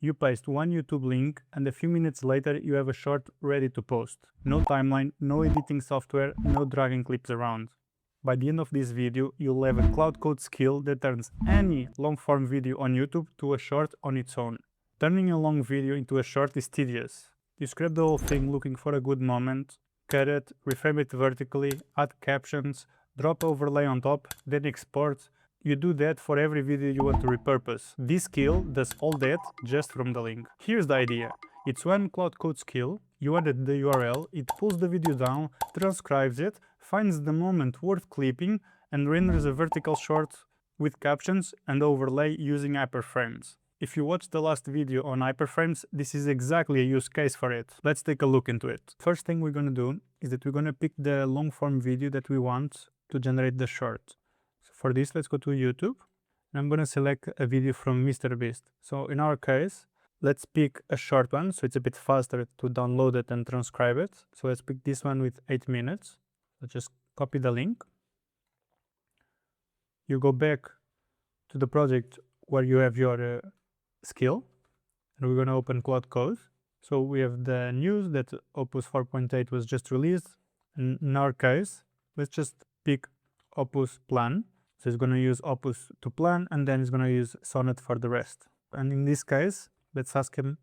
You paste one YouTube link and a few minutes later you have a short ready to post. No timeline, no editing software, no dragging clips around. By the end of this video, you'll have a cloud code skill that turns any long-form video on YouTube to a short on its own. Turning a long video into a short is tedious. You scrap the whole thing looking for a good moment, cut it, reframe it vertically, add captions, drop overlay on top, then export. You do that for every video you want to repurpose. This skill does all that just from the link. Here's the idea. It's one cloud code skill, you added the URL, it pulls the video down, transcribes it, finds the moment worth clipping, and renders a vertical short with captions and overlay using hyperframes. If you watched the last video on hyperframes, this is exactly a use case for it. Let's take a look into it. First thing we're going to do is that we're going to pick the long form video that we want to generate the short. So for this, let's go to YouTube and I'm going to select a video from MrBeast. So in our case, let's pick a short one, so it's a bit faster to download it and transcribe it. So let's pick this one with 8 minutes. So just copy the link. You go back to the project where you have your skill, and we're going to open Cloud Code. So we have the news that Opus 4.8 was just released, and in our case, let's just pick Opus Plan. So it's going to use Opus to plan, and then it's going to use Sonnet for the rest. And in this case, let's ask him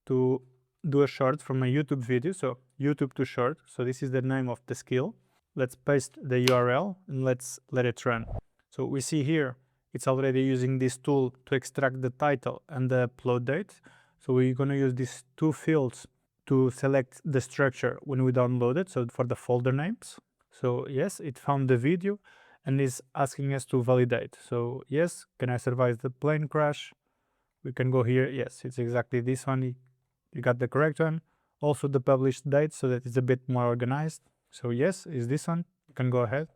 to do a short from a YouTube video, so YouTube to short. So this is the name of the skill. Let's paste the URL and let's let it run. So we see here, it's already using this tool to extract the title and the upload date. So we're going to use these two fields to select the structure when we download it, so for the folder names. So yes, it found the video and is asking us to validate. So yes, can I survive the plane crash? We can go here. Yes, it's exactly this one. You got the correct one. Also the published date, so that it's a bit more organized. So yes, is this one. You can go ahead.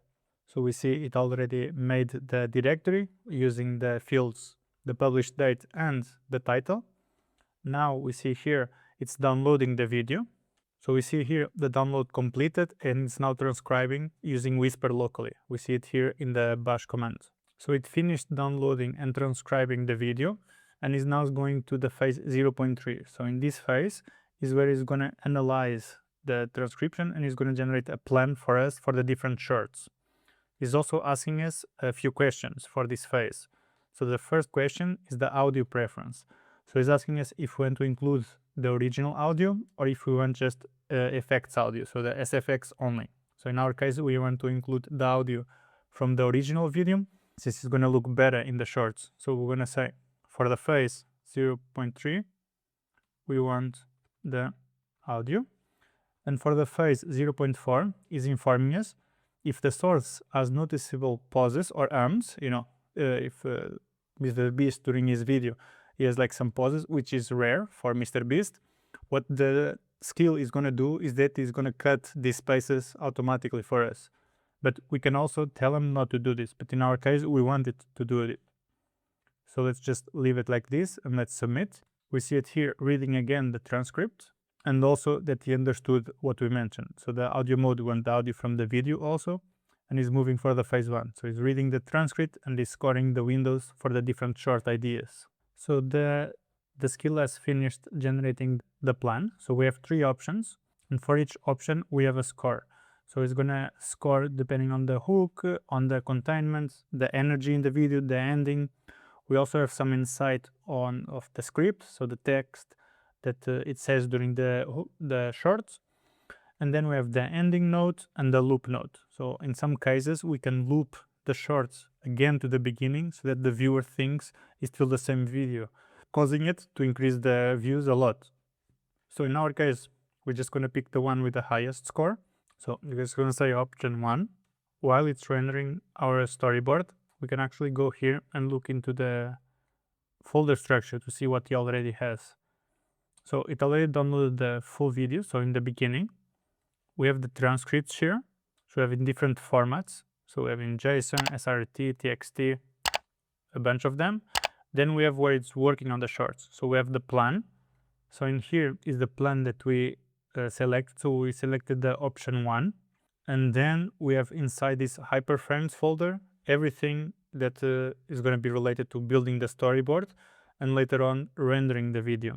So we see it already made the directory using the fields, the published date and the title. Now we see here it's downloading the video. So we see here the download completed and it's now transcribing using Whisper locally. We see it here in the bash command. So it finished downloading and transcribing the video and is now going to the phase 0.3. So in this phase is where it's going to analyze the transcription and is going to generate a plan for us for the different shorts. It's also asking us a few questions for this phase. So the first question is the audio preference. So it's asking us if we want to include the original audio or if we want just effects audio, so the SFX only. So in our case, we want to include the audio from the original video. This is going to look better in the shorts. So we're going to say for the phase 0.3, we want the audio. And for the phase 0.4 is informing us if the source has noticeable pauses or ums, if MrBeast during his video, he has like some pauses, which is rare for MrBeast. What the skill is going to do is that it's going to cut these spaces automatically for us. But we can also tell him not to do this. But in our case, we want it to do it. So let's just leave it like this and let's submit. We see it here reading again the transcript and also that he understood what we mentioned. So the audio mode went the audio from the video also and is moving for the phase 1. So he's reading the transcript and is scoring the windows for the different short ideas. So the skill has finished generating the plan. So we have 3 options and for each option we have a score. So it's going to score depending on the hook, on the containment, the energy in the video, the ending. We also have some insight of the script, so the text that it says during the shorts. And then we have the ending note and the loop note. So in some cases, we can loop the shorts again to the beginning so that the viewer thinks it's still the same video, causing it to increase the views a lot. So in our case, we're just going to pick the one with the highest score. So we're just going to say option 1. While it's rendering our storyboard, we can actually go here and look into the folder structure to see what he already has. So it already downloaded the full video. So in the beginning, we have the transcripts here. So we have in different formats. So we have in JSON, SRT, TXT, a bunch of them. Then we have where it's working on the shorts. So we have the plan. So in here is the plan that we select. So we selected the option 1. And then we have inside this hyperframes folder everything that is going to be related to building the storyboard. and later on rendering the video.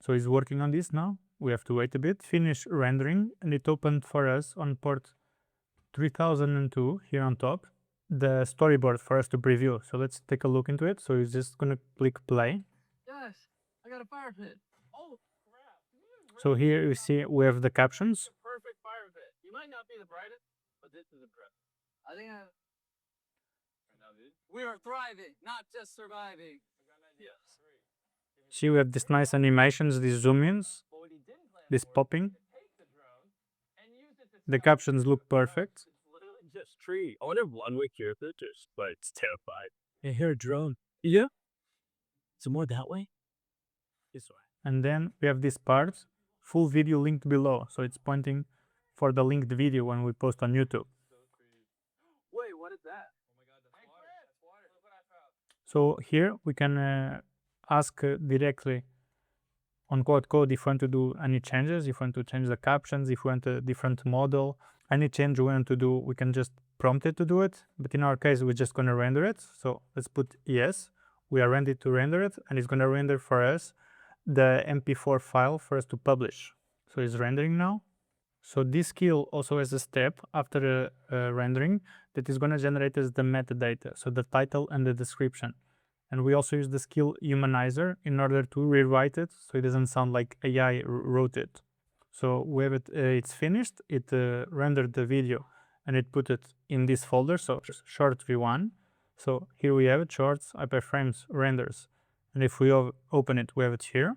So he's working on this now. We have to wait a bit. Finish rendering, and it opened for us on port 3002 here on top the storyboard for us to preview. So let's take a look into it. So he's just gonna click play. Yes, I got a fire pit. Oh crap! So here you see we have the captions. Perfect fire pit. You might not be the brightest, but this is impressive. I think we are thriving, not just surviving. I got an idea. See, we have these nice animations, these zoom ins, this popping. The captions look perfect. It's literally just tree. I wonder if one way here filters, but it's terrified. I hear a drone. Yeah. So more that way? This way. And then we have this part, full video linked below. So it's pointing for the linked video when we post on YouTube. Wait, what is that? Oh my god, that's water. That's water. Look what I found. So here we can ask directly on Quad Code if we want to do any changes, if we want to change the captions, if we want a different model, any change we want to do, we can just prompt it to do it. But in our case, we're just going to render it. So let's put yes. We are ready to render it, and it's going to render for us the MP4 file for us to publish. So it's rendering now. So this skill also has a step after rendering that is going to generate us the metadata, so the title and the description. And we also use the skill humanizer in order to rewrite it so it doesn't sound like AI wrote it. So we have it, it's finished, it rendered the video and it put it in this folder, so short v1. So here we have it, shorts, hyperframes, renders. And if we open it, we have it here.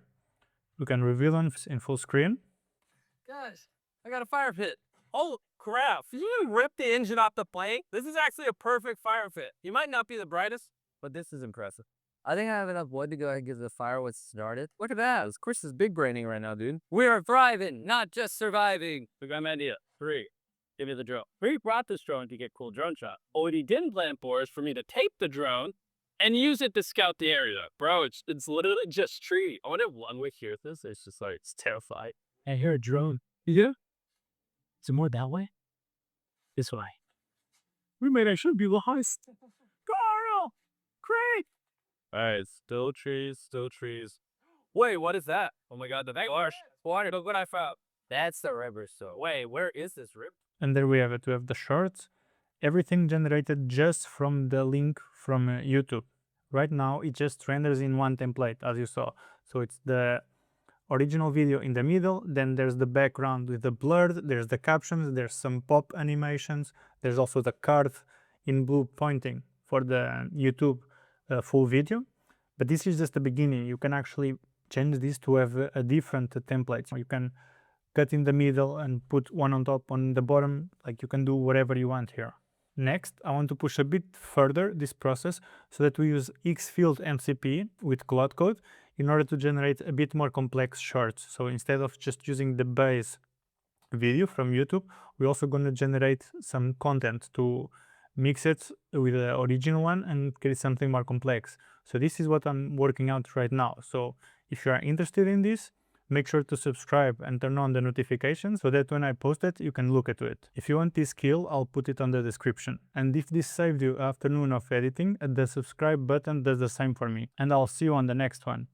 We can reveal it in full screen. Guys, I got a fire pit. Oh crap, did you rip the engine off the plane? This is actually a perfect fire pit. You might not be the brightest, but this is impressive. I think I have enough wood to go ahead and get the fire started. Look at that. Chris is big braining right now, dude. We are thriving, not just surviving. We got an idea. 3. Give me the drone. 3 brought this drone to get cool drone shot. What he didn't plan for is for me to tape the drone and use it to scout the area. Bro, it's literally just tree. I wonder if one way hears this. It's just like, it's terrified. I hear a drone. Yeah? Is it more that way? This way. We might actually be lost. Carl! Craig! Alright, still trees, still trees. Wait, what is that? Oh my god, the water. Look what I found. That's the river, so. Wait, where is this river? And there we have it. We have the shorts. Everything generated just from the link from YouTube. Right now, it just renders in one template, as you saw. So it's the original video in the middle, then there's the background with the blurred, there's the captions, there's some pop animations, there's also the card in blue pointing for the YouTube full video. But this is just the beginning. You can actually change this to have a different template. So you can cut in the middle and put one on top, on the bottom, like you can do whatever you want here. Next, I want to push a bit further this process so that we use Xfield MCP with Cloud Code in order to generate a bit more complex shorts. So instead of just using the base video from YouTube, we're also going to generate some content to mix it with the original one and create something more complex. So this is what I'm working out right now. So if you are interested in this, make sure to subscribe and turn on the notifications so that when I post it, you can look at it. If you want this skill, I'll put it on the description. And if this saved you afternoon of editing, the subscribe button does the same for me. And I'll see you on the next one.